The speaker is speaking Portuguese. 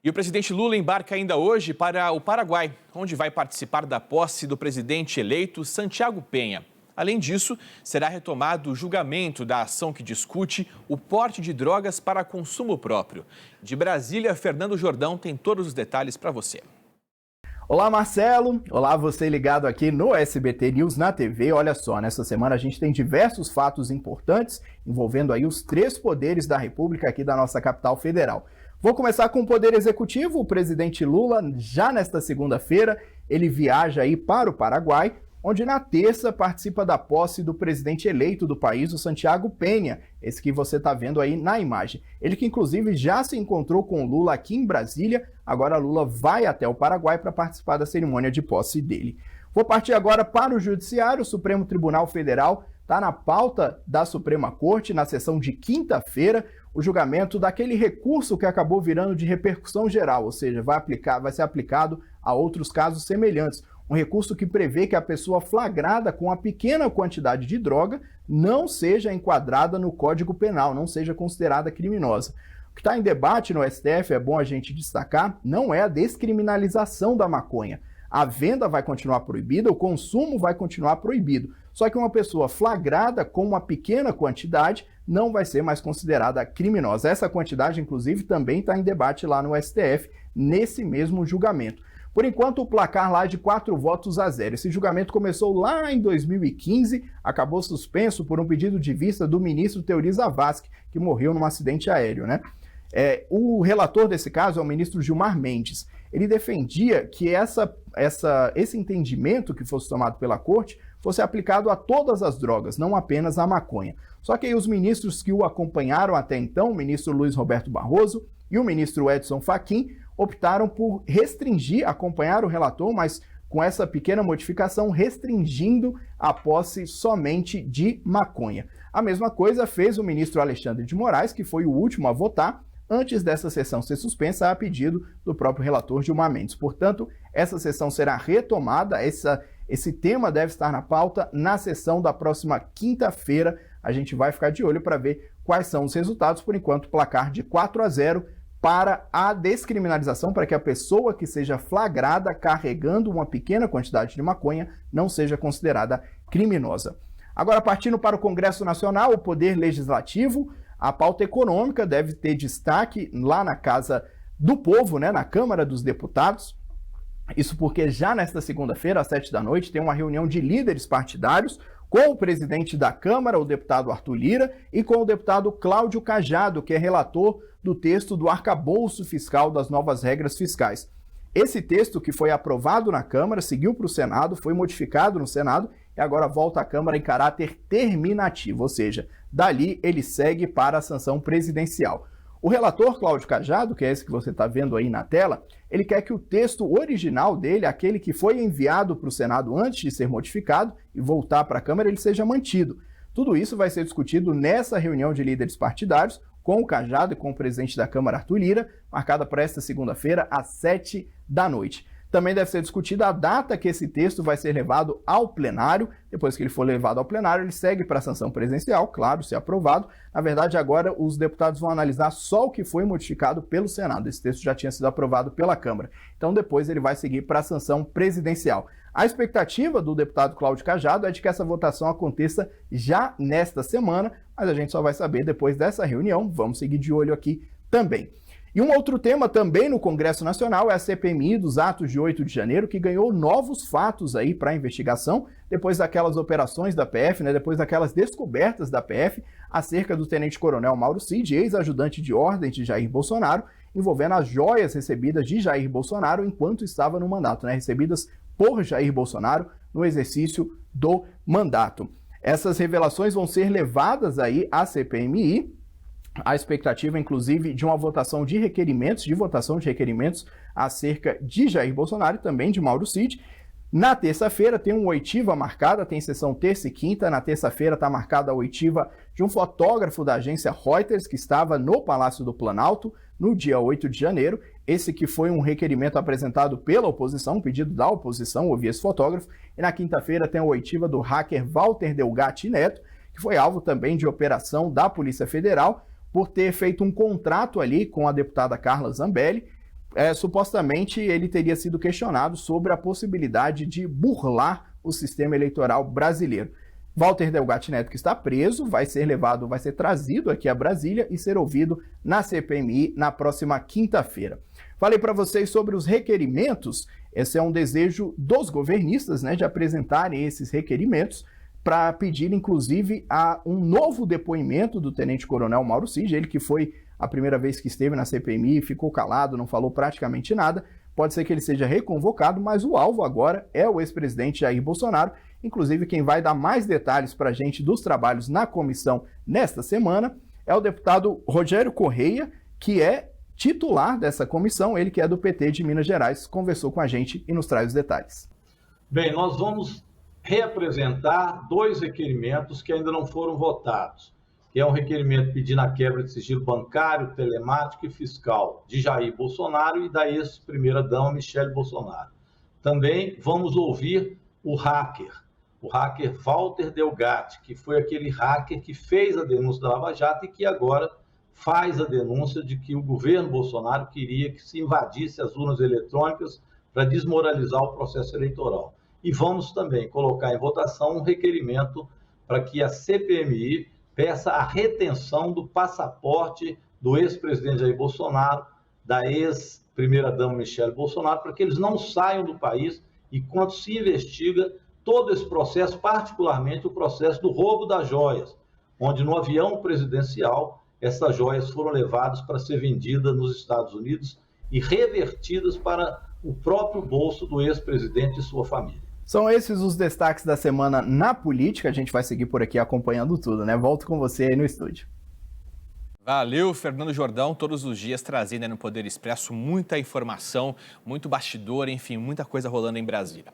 E o presidente Lula embarca ainda hoje para o Paraguai, onde vai participar da posse do presidente eleito Santiago Penha. Além disso, será retomado o julgamento da ação que discute o porte de drogas para consumo próprio. De Brasília, Fernando Jordão tem todos os detalhes para você. Olá, Marcelo. Olá, você ligado aqui no SBT News na TV. Olha só, nessa semana a gente tem diversos fatos importantes envolvendo aí os 3 poderes da República aqui da nossa capital federal. Vou começar com o Poder Executivo. O presidente Lula, já nesta segunda-feira, ele viaja aí para o Paraguai, onde na terça participa da posse do presidente eleito do país, o Santiago Penha, esse que você está vendo aí na imagem. Ele que inclusive já se encontrou com o Lula aqui em Brasília, agora Lula vai até o Paraguai para participar da cerimônia de posse dele. Vou partir agora para o Judiciário. O Supremo Tribunal Federal está na pauta da Suprema Corte, na sessão de quinta-feira, o julgamento daquele recurso que acabou virando de repercussão geral, ou seja, vai ser aplicado a outros casos semelhantes. Um recurso que prevê que a pessoa flagrada com a pequena quantidade de droga não seja enquadrada no Código Penal, não seja considerada criminosa. O que está em debate no STF, é bom a gente destacar, não é a descriminalização da maconha. A venda vai continuar proibida, o consumo vai continuar proibido. Só que uma pessoa flagrada com uma pequena quantidade não vai ser mais considerada criminosa. Essa quantidade, inclusive, também está em debate lá no STF, nesse mesmo julgamento. Por enquanto, o placar lá é de 4-0. Esse julgamento começou lá em 2015, acabou suspenso por um pedido de vista do ministro Teori Zavascki, que morreu num acidente aéreo, né? O relator desse caso é o ministro Gilmar Mendes. Ele defendia que esse entendimento que fosse tomado pela corte fosse aplicado a todas as drogas, não apenas à maconha. Só que aí os ministros que o acompanharam até então, o ministro Luiz Roberto Barroso e o ministro Edson Fachin, optaram por restringir, acompanhar o relator, mas com essa pequena modificação, restringindo a posse somente de maconha. A mesma coisa fez o ministro Alexandre de Moraes, que foi o último a votar, antes dessa sessão ser suspensa a pedido do próprio relator Gilmar Mendes. Portanto, essa sessão será retomada, esse tema deve estar na pauta na sessão da próxima quinta-feira. A gente vai ficar de olho para ver quais são os resultados. Por enquanto, placar de 4-0 para a descriminalização, para que a pessoa que seja flagrada carregando uma pequena quantidade de maconha não seja considerada criminosa. Agora, partindo para o Congresso Nacional, o Poder Legislativo, a pauta econômica deve ter destaque lá na Casa do Povo, né, na Câmara dos Deputados. Isso porque já nesta segunda-feira, às 19h, tem uma reunião de líderes partidários com o presidente da Câmara, o deputado Arthur Lira, e com o deputado Cláudio Cajado, que é relator do texto do arcabouço fiscal das novas regras fiscais. Esse texto, que foi aprovado na Câmara, seguiu para o Senado, foi modificado no Senado e agora volta à Câmara em caráter terminativo, ou seja, dali ele segue para a sanção presidencial. O relator Cláudio Cajado, que é esse que você está vendo aí na tela, ele quer que o texto original dele, aquele que foi enviado para o Senado antes de ser modificado e voltar para a Câmara, ele seja mantido. Tudo isso vai ser discutido nessa reunião de líderes partidários, com o Cajado e com o presidente da Câmara, Arthur Lira, marcada para esta segunda-feira, às 19h. Também deve ser discutida a data que esse texto vai ser levado ao plenário. Depois que ele for levado ao plenário, ele segue para a sanção presidencial, claro, se aprovado. Na verdade, agora os deputados vão analisar só o que foi modificado pelo Senado. Esse texto já tinha sido aprovado pela Câmara. Então, depois ele vai seguir para a sanção presidencial. A expectativa do deputado Cláudio Cajado é de que essa votação aconteça já nesta semana, mas a gente só vai saber depois dessa reunião. Vamos seguir de olho aqui também. E um outro tema também no Congresso Nacional é a CPMI dos atos de 8 de janeiro, que ganhou novos fatos aí para a investigação, depois daquelas operações da PF, né, depois daquelas descobertas da PF acerca do tenente-coronel Mauro Cid, ex-ajudante de ordem de Jair Bolsonaro, envolvendo as joias recebidas de Jair Bolsonaro enquanto estava no mandato, né, recebidas por Jair Bolsonaro no exercício do mandato. Essas revelações vão ser levadas aí à CPMI. A expectativa, inclusive, de uma votação de requerimentos, acerca de Jair Bolsonaro e também de Mauro Cid. Na terça-feira tem uma oitiva marcada, tem sessão terça e quinta. Na terça-feira está marcada a oitiva de um fotógrafo da agência Reuters que estava no Palácio do Planalto no dia 8 de janeiro. Esse que foi um requerimento apresentado pela oposição, um pedido da oposição, ouvir esse fotógrafo. E na quinta-feira tem a oitiva do hacker Walter Delgatti Neto, que foi alvo também de operação da Polícia Federal, por ter feito um contrato ali com a deputada Carla Zambelli, supostamente ele teria sido questionado sobre a possibilidade de burlar o sistema eleitoral brasileiro. Walter Delgatti Neto, que está preso, vai ser trazido aqui a Brasília e ser ouvido na CPMI na próxima quinta-feira. Falei para vocês sobre os requerimentos. Esse é um desejo dos governistas, né, de apresentarem esses requerimentos para pedir, inclusive, a um novo depoimento do tenente-coronel Mauro Cid, ele que foi a primeira vez que esteve na CPMI, ficou calado, não falou praticamente nada. Pode ser que ele seja reconvocado, mas o alvo agora é o ex-presidente Jair Bolsonaro. Inclusive, quem vai dar mais detalhes para a gente dos trabalhos na comissão nesta semana é o deputado Rogério Correia, que é titular dessa comissão, ele que é do PT de Minas Gerais, conversou com a gente e nos traz os detalhes. Bem, nós vamos reapresentar dois requerimentos que ainda não foram votados, que é um requerimento pedindo a quebra de sigilo bancário, telemático e fiscal de Jair Bolsonaro e da ex-primeira-dama Michele Bolsonaro. Também vamos ouvir o hacker Walter Delgatti, que foi aquele hacker que fez a denúncia da Lava Jato e que agora faz a denúncia de que o governo Bolsonaro queria que se invadisse as urnas eletrônicas para desmoralizar o processo eleitoral. E vamos também colocar em votação um requerimento para que a CPMI peça a retenção do passaporte do ex-presidente Jair Bolsonaro, da ex-primeira-dama Michele Bolsonaro, para que eles não saiam do país enquanto se investiga todo esse processo, particularmente o processo do roubo das joias, onde no avião presidencial essas joias foram levadas para ser vendidas nos Estados Unidos e revertidas para o próprio bolso do ex-presidente e sua família. São esses os destaques da semana na política. A gente vai seguir por aqui acompanhando tudo, né? Volto com você aí no estúdio. Valeu, Fernando Jordão, todos os dias trazendo aí no Poder Expresso muita informação, muito bastidor, enfim, muita coisa rolando em Brasília.